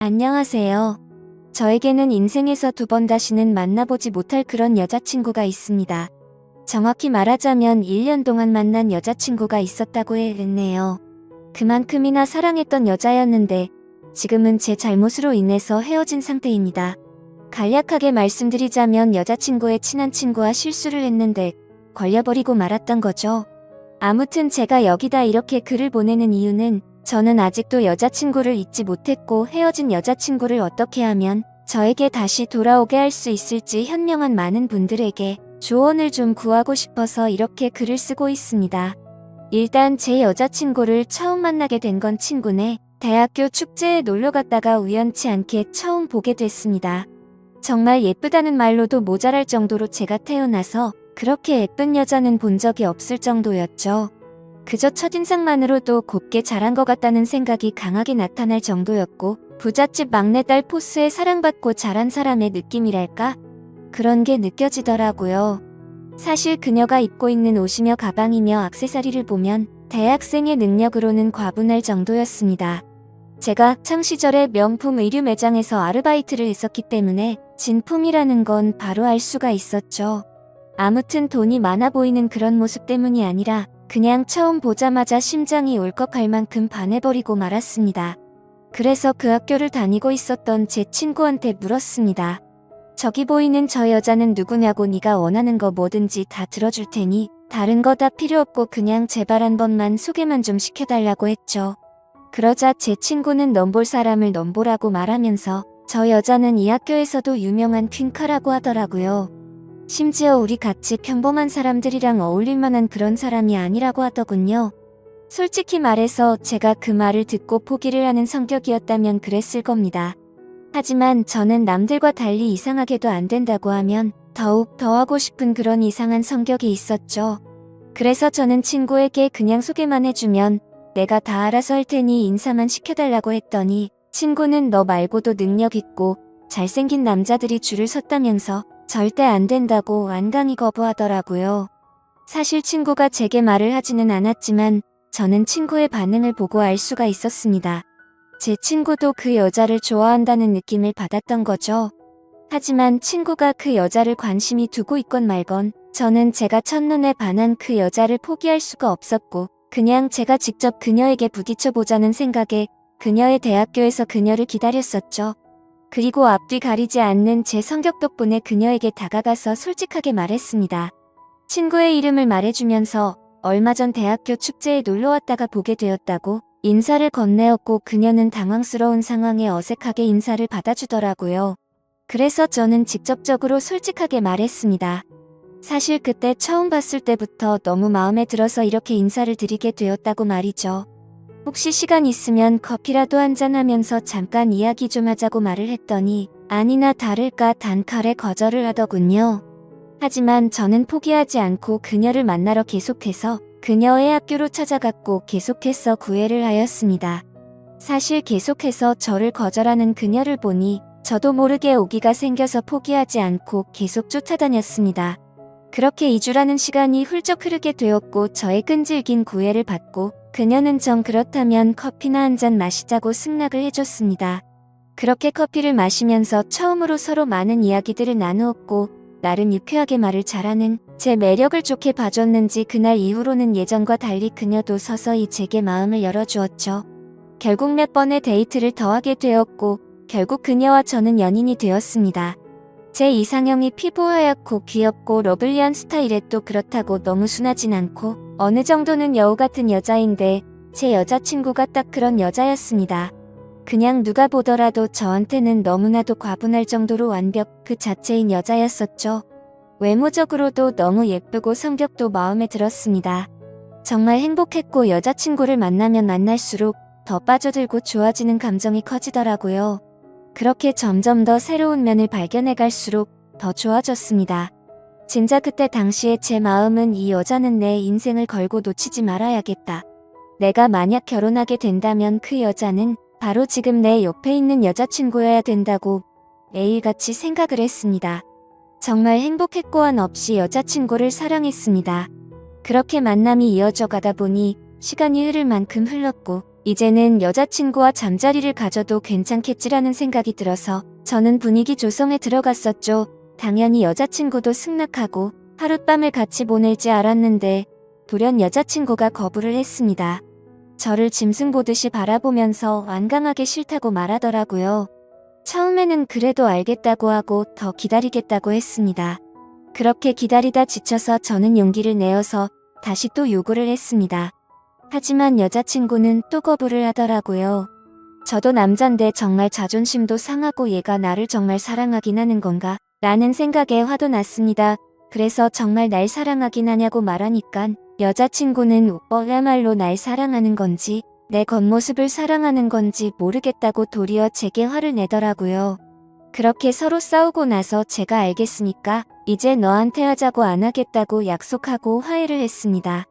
안녕하세요. 저에게는 인생에서 두 번 다시는 만나보지 못할 그런 여자친구가 있습니다. 정확히 말하자면 1년 동안 만난 여자친구가 있었다고 했네요. 그만큼이나 사랑했던 여자였는데 지금은 제 잘못으로 인해서 헤어진 상태입니다. 간략하게 말씀드리자면 여자친구의 친한 친구와 실수를 했는데 걸려버리고 말았던 거죠. 아무튼 제가 여기다 이렇게 글을 보내는 이유는 저는 아직도 여자친구를 잊지 못했고 헤어진 여자친구를 어떻게 하면 저에게 다시 돌아오게 할 수 있을지 현명한 많은 분들에게 조언을 좀 구하고 싶어서 이렇게 글을 쓰고 있습니다. 일단 제 여자친구를 처음 만나게 된 건 친구네 대학교 축제에 놀러 갔다가 우연치 않게 처음 보게 됐습니다. 정말 예쁘다는 말로도 모자랄 정도로 제가 태어나서 그렇게 예쁜 여자는 본 적이 없을 정도였죠. 그저 첫인상만으로도 곱게 자란 것 같다는 생각이 강하게 나타날 정도였고 부잣집 막내딸 포스에 사랑받고 자란 사람의 느낌이랄까? 그런 게 느껴지더라고요. 사실 그녀가 입고 있는 옷이며 가방이며 액세서리를 보면 대학생의 능력으로는 과분할 정도였습니다. 제가 학창시절에 명품 의류 매장에서 아르바이트를 했었기 때문에 진품이라는 건 바로 알 수가 있었죠. 아무튼 돈이 많아 보이는 그런 모습 때문이 아니라 그냥 처음 보자마자 심장이 울컥할 만큼 반해버리고 말았습니다. 그래서 그 학교를 다니고 있었던 제 친구한테 물었습니다. 저기 보이는 저 여자는 누구냐고 네가 원하는 거 뭐든지 다 들어줄 테니 다른 거 다 필요 없고 그냥 제발 한 번만 소개만 좀 시켜달라고 했죠. 그러자 제 친구는 넘볼 사람을 넘보라고 말하면서 저 여자는 이 학교에서도 유명한 퀸카라고 하더라고요. 심지어 우리 같이 평범한 사람들이랑 어울릴 만한 그런 사람이 아니라고 하더군요. 솔직히 말해서 제가 그 말을 듣고 포기를 하는 성격이었다면 그랬을 겁니다. 하지만 저는 남들과 달리 이상하게도 안 된다고 하면 더욱 더 하고 싶은 그런 이상한 성격이 있었죠. 그래서 저는 친구에게 그냥 소개만 해주면 내가 다 알아서 할 테니 인사만 시켜달라고 했더니 친구는 너 말고도 능력 있고 잘생긴 남자들이 줄을 섰다면서 절대 안 된다고 완강히 거부하더라고요. 사실 친구가 제게 말을 하지는 않았지만 저는 친구의 반응을 보고 알 수가 있었습니다. 제 친구도 그 여자를 좋아한다는 느낌을 받았던 거죠. 하지만 친구가 그 여자를 관심이 두고 있건 말건 저는 제가 첫눈에 반한 그 여자를 포기할 수가 없었고 그냥 제가 직접 그녀에게 부딪혀보자는 생각에 그녀의 대학교에서 그녀를 기다렸었죠. 그리고 앞뒤 가리지 않는 제 성격 덕분에 그녀에게 다가가서 솔직하게 말했습니다. 친구의 이름을 말해주면서 얼마 전 대학교 축제에 놀러왔다가 보게 되었다고 인사를 건네었고 그녀는 당황스러운 상황에 어색하게 인사를 받아주더라고요. 그래서 저는 직접적으로 솔직하게 말했습니다. 사실 그때 처음 봤을 때부터 너무 마음에 들어서 이렇게 인사를 드리게 되었다고 말이죠. 혹시 시간 있으면 커피라도 한잔하면서 잠깐 이야기 좀 하자고 말을 했더니 아니나 다를까 단칼에 거절을 하더군요. 하지만 저는 포기하지 않고 그녀를 만나러 계속해서 그녀의 학교로 찾아갔고 계속해서 구애를 하였습니다. 사실 계속해서 저를 거절하는 그녀를 보니 저도 모르게 오기가 생겨서 포기하지 않고 계속 쫓아다녔습니다. 그렇게 2주라는 시간이 훌쩍 흐르게 되었고 저의 끈질긴 구애를 받고 그녀는 정 그렇다면 커피나 한잔 마시자고 승낙을 해줬습니다. 그렇게 커피를 마시면서 처음으로 서로 많은 이야기들을 나누었고 나름 유쾌하게 말을 잘하는 제 매력을 좋게 봐줬는지 그날 이후로는 예전과 달리 그녀도 서서히 제게 마음을 열어주었죠. 결국 몇 번의 데이트를 더 하게 되었고 결국 그녀와 저는 연인이 되었습니다. 제 이상형이 피부 하얗고 귀엽고 러블리한 스타일에 또 그렇다고 너무 순하진 않고 어느 정도는 여우 같은 여자인데 제 여자친구가 딱 그런 여자였습니다. 그냥 누가 보더라도 저한테는 너무나도 과분할 정도로 완벽 그 자체인 여자였었죠. 외모적으로도 너무 예쁘고 성격도 마음에 들었습니다. 정말 행복했고 여자친구를 만나면 만날수록 더 빠져들고 좋아지는 감정이 커지더라고요. 그렇게 점점 더 새로운 면을 발견해 갈수록 더 좋아졌습니다. 진짜 그때 당시에 제 마음은 이 여자는 내 인생을 걸고 놓치지 말아야겠다. 내가 만약 결혼하게 된다면 그 여자는 바로 지금 내 옆에 있는 여자친구여야 된다고 매일같이 생각을 했습니다. 정말 행복했고 한없이 여자친구를 사랑했습니다. 그렇게 만남이 이어져 가다 보니 시간이 흐를 만큼 흘렀고 이제는 여자친구와 잠자리를 가져도 괜찮겠지라는 생각이 들어서 저는 분위기 조성에 들어갔었죠. 당연히 여자친구도 승낙하고 하룻밤을 같이 보낼지 알았는데 돌연 여자친구가 거부를 했습니다. 저를 짐승 보듯이 바라보면서 완강하게 싫다고 말하더라고요. 처음에는 그래도 알겠다고 하고 더 기다리겠다고 했습니다. 그렇게 기다리다 지쳐서 저는 용기를 내어서 다시 또 요구를 했습니다. 하지만 여자친구는 또 거부를 하더라고요. 저도 남잔데 정말 자존심도 상하고 얘가 나를 정말 사랑하긴 하는 건가? 라는 생각에 화도 났습니다. 그래서 정말 날 사랑하긴 하냐고 말하니깐 여자친구는 오빠야말로 날 사랑하는 건지 내 겉모습을 사랑하는 건지 모르겠다고 도리어 제게 화를 내더라고요. 그렇게 서로 싸우고 나서 제가 알겠으니까 이제 너한테 하자고 안 하겠다고 약속하고 화해를 했습니다.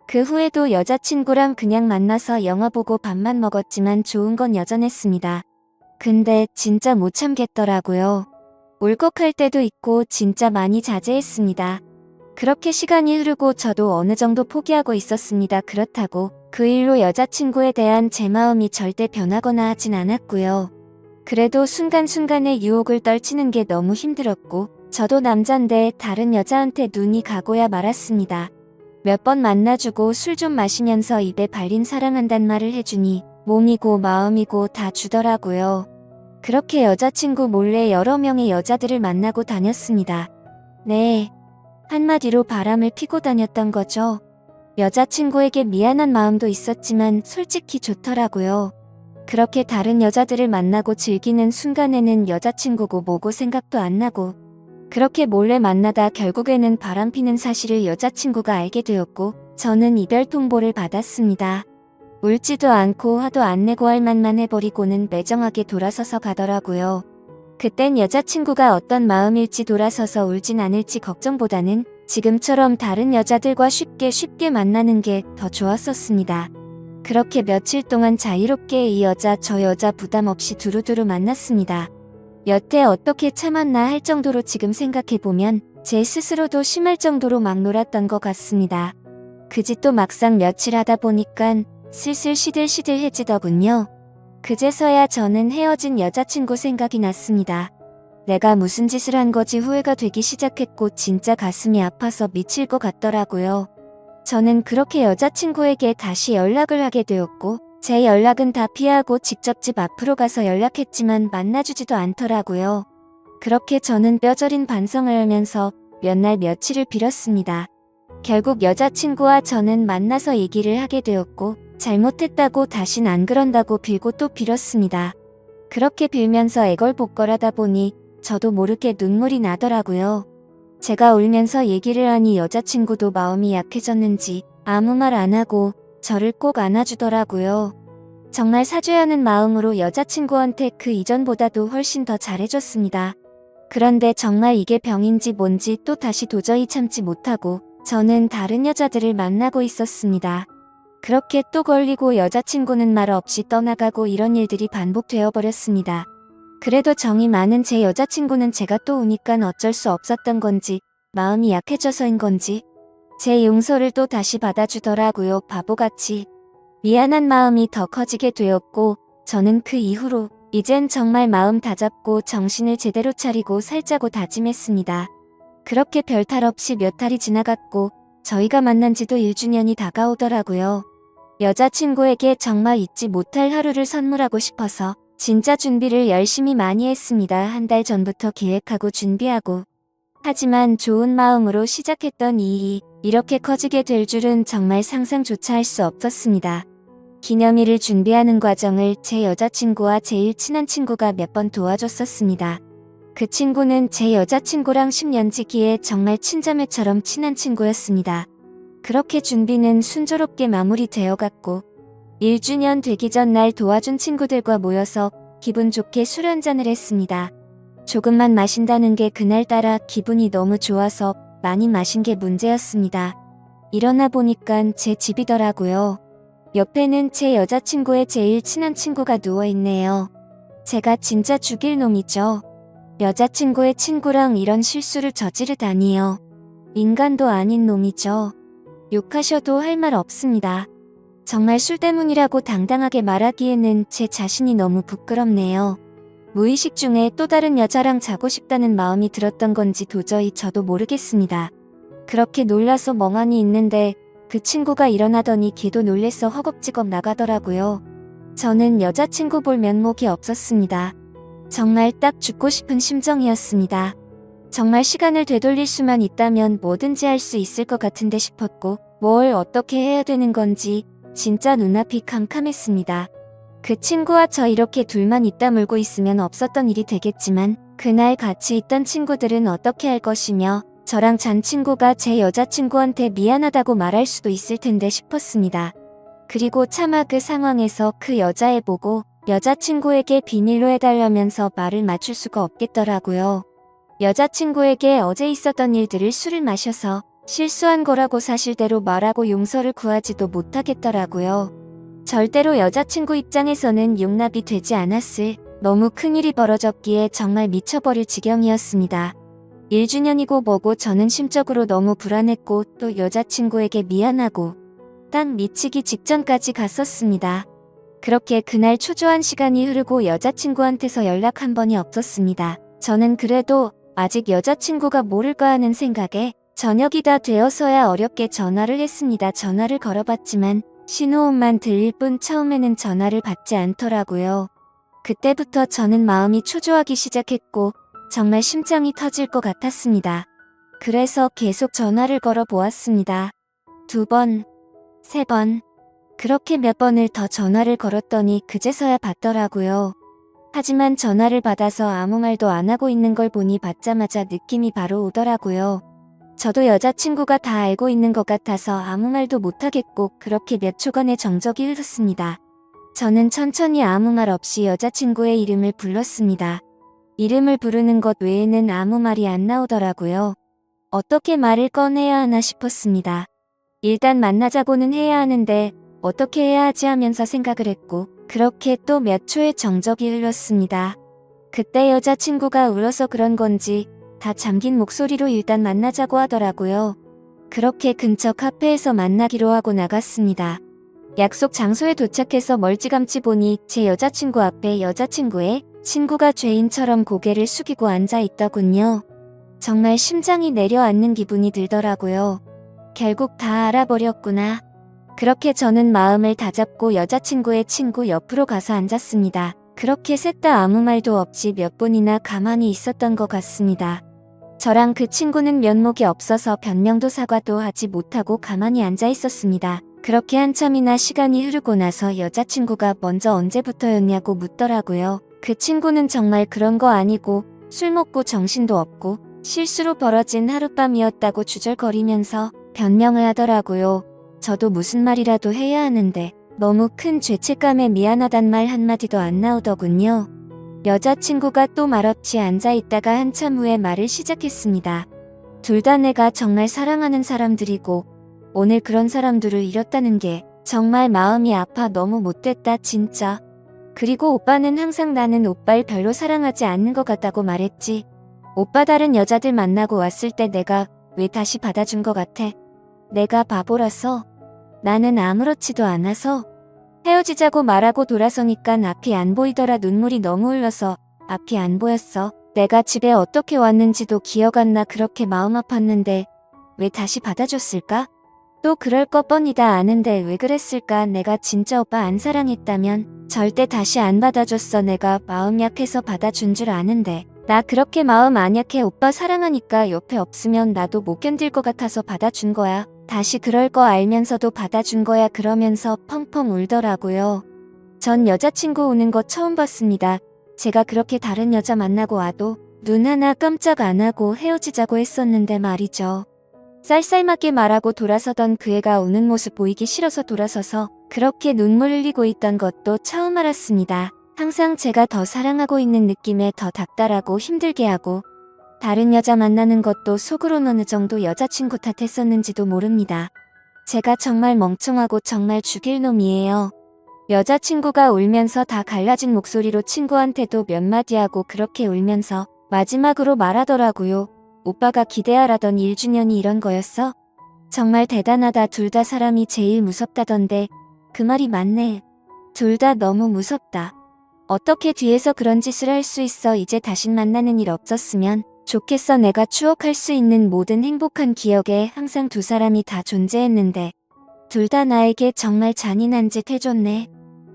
그 후에도 여자친구랑 그냥 만나서 영화 보고 밥만 먹었지만 좋은 건 여전했습니다. 근데 진짜 못 참겠더라고요. 울컥할 때도 있고 진짜 많이 자제했습니다. 그렇게 시간이 흐르고 저도 어느 정도 포기하고 있었습니다. 그렇다고 그 일로 여자친구에 대한 제 마음이 절대 변하거나 하진 않았고요. 그래도 순간순간의 유혹을 떨치는 게 너무 힘들었고 저도 남잔데 다른 여자한테 눈이 가고야 말았습니다. 몇 번 만나주고 술 좀 마시면서 입에 발린 사랑한단 말을 해주니 몸이고 마음이고 다 주더라고요. 그렇게 여자친구 몰래 여러 명의 여자들을 만나고 다녔습니다. 네. 한마디로 바람을 피고 다녔던 거죠. 여자친구에게 미안한 마음도 있었지만 솔직히 좋더라고요. 그렇게 다른 여자들을 만나고 즐기는 순간에는 여자친구고 뭐고 생각도 안 나고 그렇게 몰래 만나다 결국에는 바람피는 사실을 여자친구가 알게 되었고 저는 이별 통보를 받았습니다. 울지도 않고 화도 안 내고 할 만만 해버리고는 매정하게 돌아서서 가더라고요. 그땐 여자친구가 어떤 마음일지 돌아서서 울진 않을지 걱정보다는 지금처럼 다른 여자들과 쉽게 만나는 게 더 좋았었습니다. 그렇게 며칠 동안 자유롭게 이 여자 저 여자 부담 없이 두루두루 만났습니다. 여태 어떻게 참았나 할 정도로 지금 생각해보면 제 스스로도 심할 정도로 막 놀았던 것 같습니다. 그 짓도 막상 며칠 하다 보니깐 슬슬 시들시들해지더군요. 그제서야 저는 헤어진 여자친구 생각이 났습니다. 내가 무슨 짓을 한 거지 후회가 되기 시작했고 진짜 가슴이 아파서 미칠 것 같더라고요. 저는 그렇게 여자친구에게 다시 연락을 하게 되었고 제 연락은 다 피하고 직접 집 앞으로 가서 연락했지만 만나주지도 않더라고요. 그렇게 저는 뼈저린 반성을 하면서 몇 날 며칠을 빌었습니다. 결국 여자친구와 저는 만나서 얘기를 하게 되었고 잘못했다고 다신 안 그런다고 빌고 또 빌었습니다. 그렇게 빌면서 애걸복걸하다 보니 저도 모르게 눈물이 나더라고요. 제가 울면서 얘기를 하니 여자친구도 마음이 약해졌는지 아무 말 안 하고 저를 꼭 안아주더라고요. 정말 사죄 하는 마음으로 여자친구한테 그 이전보다도 훨씬 더 잘해줬습니다. 그런데 정말 이게 병인지 뭔지 또 다시 도저히 참지 못하고 저는 다른 여자들을 만나고 있었습니다. 그렇게 또 걸리고 여자친구는 말 없이 떠나가고 이런 일들이 반복되어 버렸습니다. 그래도 정이 많은 제 여자친구는 제가 또 우니깐 어쩔 수 없었던 건지 마음이 약해져서인 건지 제 용서를 또 다시 받아주더라고요. 바보같이. 미안한 마음이 더 커지게 되었고 저는 그 이후로 이젠 정말 마음 다잡고 정신을 제대로 차리고 살자고 다짐했습니다. 그렇게 별탈 없이 몇 달이 지나갔고 저희가 만난 지도 1주년이 다가오더라고요. 여자친구에게 정말 잊지 못할 하루를 선물하고 싶어서 진짜 준비를 열심히 많이 했습니다. 한 달 전부터 계획하고 준비하고. 하지만 좋은 마음으로 시작했던 이 일이 이렇게 커지게 될 줄은 정말 상상조차 할 수 없었습니다. 기념일을 준비하는 과정을 제 여자친구와 제일 친한 친구가 몇 번 도와줬었습니다. 그 친구는 제 여자친구랑 10년지기에 정말 친자매처럼 친한 친구였습니다. 그렇게 준비는 순조롭게 마무리되어 갔고 1주년 되기 전날 도와준 친구들과 모여서 기분 좋게 술 한잔을 했습니다. 조금만 마신다는 게 그날따라 기분이 너무 좋아서 많이 마신 게 문제였습니다. 일어나 보니깐 제 집이더라고요. 옆에는 제 여자친구의 제일 친한 친구가 누워있네요. 제가 진짜 죽일 놈이죠. 여자친구의 친구랑 이런 실수를 저지르다니요. 인간도 아닌 놈이죠. 욕하셔도 할 말 없습니다. 정말 술 때문이라고 당당하게 말하기에는 제 자신이 너무 부끄럽네요. 무의식 중에 또 다른 여자랑 자고 싶다는 마음이 들었던 건지 도저히 저도 모르겠습니다. 그렇게 놀라서 멍하니 있는데 그 친구가 일어나더니 걔도 놀래서 허겁지겁 나가더라고요. 저는 여자친구 볼 면목이 없었습니다. 정말 딱 죽고 싶은 심정이었습니다. 정말 시간을 되돌릴 수만 있다면 뭐든지 할 수 있을 것 같은데 싶었고 뭘 어떻게 해야 되는 건지 진짜 눈앞이 캄캄했습니다. 그 친구와 저 이렇게 둘만 있다 물고 있으면 없었던 일이 되겠지만 그날 같이 있던 친구들은 어떻게 할 것이며 저랑 잔 친구가 제 여자친구한테 미안하다고 말할 수도 있을 텐데 싶었습니다. 그리고 차마 그 상황에서 그 여자애 보고 여자친구에게 비밀로 해달라면서 말을 맞출 수가 없겠더라고요. 여자친구에게 어제 있었던 일들을 술을 마셔서 실수한 거라고 사실대로 말하고 용서를 구하지도 못하겠더라고요. 절대로 여자친구 입장에서는 용납이 되지 않았을 너무 큰일이 벌어졌기에 정말 미쳐버릴 지경이었습니다. 1주년이고 뭐고 저는 심적으로 너무 불안했고 또 여자친구에게 미안하고 딱 미치기 직전까지 갔었습니다. 그렇게 그날 초조한 시간이 흐르고 여자친구한테서 연락 한 번이 없었습니다. 저는 그래도 아직 여자친구가 모를까 하는 생각에 저녁이 다 되어서야 어렵게 전화를 했습니다. 전화를 걸어봤지만 신호음만 들릴 뿐 처음에는 전화를 받지 않더라고요. 그때부터 저는 마음이 초조하기 시작했고 정말 심장이 터질 것 같았습니다. 그래서 계속 전화를 걸어 보았습니다. 2번, 3번, 그렇게 몇 번을 더 전화를 걸었더니 그제서야 받더라고요. 하지만 전화를 받아서 아무 말도 안 하고 있는 걸 보니 받자마자 느낌이 바로 오더라고요. 저도 여자친구가 다 알고 있는 것 같아서 아무 말도 못하겠고 그렇게 몇 초간의 정적이 흐르습니다. 저는 천천히 아무 말 없이 여자친구의 이름을 불렀습니다. 이름을 부르는 것 외에는 아무 말이 안 나오더라고요. 어떻게 말을 꺼내야 하나 싶었습니다. 일단 만나자고는 해야 하는데 어떻게 해야 하지 하면서 생각을 했고 그렇게 또 몇 초의 정적이 흘렀습니다. 그때 여자친구가 울어서 그런 건지 다 잠긴 목소리로 일단 만나자고 하더라고요. 그렇게 근처 카페에서 만나기로 하고 나갔습니다. 약속 장소에 도착해서 멀찌감치 보니 제 여자친구 앞에 여자친구의 친구가 죄인처럼 고개를 숙이고 앉아 있더군요. 정말 심장이 내려앉는 기분이 들더라고요. 결국 다 알아버렸구나. 그렇게 저는 마음을 다잡고 여자친구의 친구 옆으로 가서 앉았습니다. 그렇게 셋 다 아무 말도 없이 몇 분이나 가만히 있었던 것 같습니다. 저랑 그 친구는 면목이 없어서 변명도 사과도 하지 못하고 가만히 앉아 있었습니다. 그렇게 한참이나 시간이 흐르고 나서 여자친구가 먼저 언제부터였냐고 묻더라고요. 그 친구는 정말 그런 거 아니고 술 먹고 정신도 없고 실수로 벌어진 하룻밤이었다고 주절거리면서 변명을 하더라고요. 저도 무슨 말이라도 해야 하는데 너무 큰 죄책감에 미안하단 말 한마디도 안 나오더군요. 여자친구가 또 말없이 앉아있다가 한참 후에 말을 시작했습니다. 둘 다 내가 정말 사랑하는 사람들이고 오늘 그런 사람들을 잃었다는 게 정말 마음이 아파 너무 못됐다 진짜. 그리고 오빠는 항상 나는 오빠를 별로 사랑하지 않는 것 같다고 말했지. 오빠 다른 여자들 만나고 왔을 때 내가 왜 다시 받아준 것 같아. 내가 바보라서. 나는 아무렇지도 않아서. 헤어지자고 말하고 돌아서니깐 앞이 안 보이더라. 눈물이 너무 흘러서 앞이 안 보였어. 내가 집에 어떻게 왔는지도 기억 안 나. 그렇게 마음 아팠는데 왜 다시 받아줬을까? 또 그럴 거 뻔히 다 아는데 왜 그랬을까? 내가 진짜 오빠 안 사랑했다면 절대 다시 안 받아줬어. 내가 마음 약해서 받아준 줄 아는데 나 그렇게 마음 안 약해. 오빠 사랑하니까 옆에 없으면 나도 못 견딜 것 같아서 받아준 거야. 다시 그럴 거 알면서도 받아준 거야. 그러면서 펑펑 울더라고요. 전 여자친구 우는 거 처음 봤습니다. 제가 그렇게 다른 여자 만나고 와도 눈 하나 깜짝 안 하고 헤어지자고 했었는데 말이죠. 쌀쌀맞게 말하고 돌아서던 그 애가 우는 모습 보이기 싫어서 돌아서서 그렇게 눈물 흘리고 있던 것도 처음 알았습니다. 항상 제가 더 사랑하고 있는 느낌에 더 닥달하고 힘들게 하고 다른 여자 만나는 것도 속으로는 어느 정도 여자친구 탓했었는지도 모릅니다. 제가 정말 멍청하고 정말 죽일 놈이에요. 여자친구가 울면서 다 갈라진 목소리로 친구한테도 몇 마디 하고 그렇게 울면서 마지막으로 말하더라고요. 오빠가 기대하라던 1주년이 이런 거였어? 정말 대단하다. 둘 다 사람이 제일 무섭다던데 그 말이 맞네. 둘 다 너무 무섭다. 어떻게 뒤에서 그런 짓을 할 수 있어. 이제 다신 만나는 일 없었으면 좋겠어. 내가 추억할 수 있는 모든 행복한 기억에 항상 두 사람이 다 존재했는데 둘 다 나에게 정말 잔인한 짓 해줬네.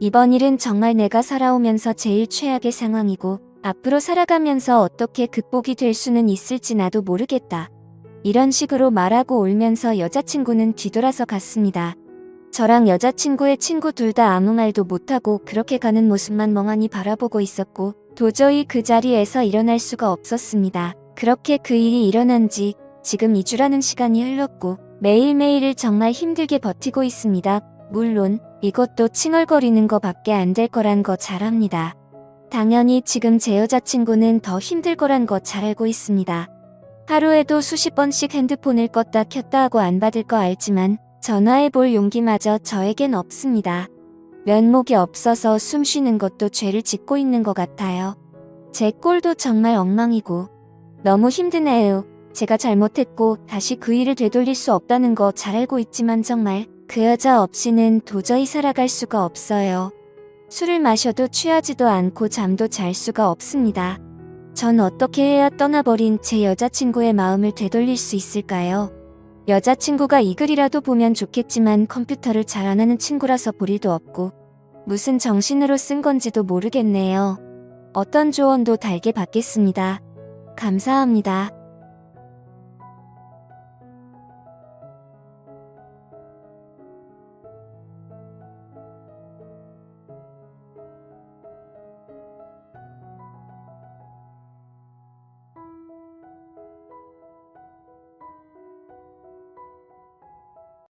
이번 일은 정말 내가 살아오면서 제일 최악의 상황이고 앞으로 살아가면서 어떻게 극복이 될 수는 있을지 나도 모르겠다. 이런 식으로 말하고 울면서 여자친구는 뒤돌아서 갔습니다. 저랑 여자친구의 친구 둘 다 아무 말도 못하고 그렇게 가는 모습만 멍하니 바라보고 있었고 도저히 그 자리에서 일어날 수가 없었습니다. 그렇게 그 일이 일어난 지 지금 2주라는 시간이 흘렀고 매일매일을 정말 힘들게 버티고 있습니다. 물론 이것도 칭얼거리는 거밖에 안 될 거란 거 잘 압니다. 당연히 지금 제 여자친구는 더 힘들 거란 거 잘 알고 있습니다. 하루에도 수십 번씩 핸드폰을 껐다 켰다 하고 안 받을 거 알지만 전화해 볼 용기마저 저에겐 없습니다. 면목이 없어서 숨 쉬는 것도 죄를 짓고 있는 것 같아요. 제 꼴도 정말 엉망이고 너무 힘드네요. 제가 잘못했고 다시 그 일을 되돌릴 수 없다는 거 잘 알고 있지만 정말 그 여자 없이는 도저히 살아갈 수가 없어요. 술을 마셔도 취하지도 않고 잠도 잘 수가 없습니다. 전 어떻게 해야 떠나버린 제 여자친구의 마음을 되돌릴 수 있을까요? 여자친구가 이 글이라도 보면 좋겠지만 컴퓨터를 잘 안 하는 친구라서 볼 일도 없고 무슨 정신으로 쓴 건지도 모르겠네요. 어떤 조언도 달게 받겠습니다. 감사합니다.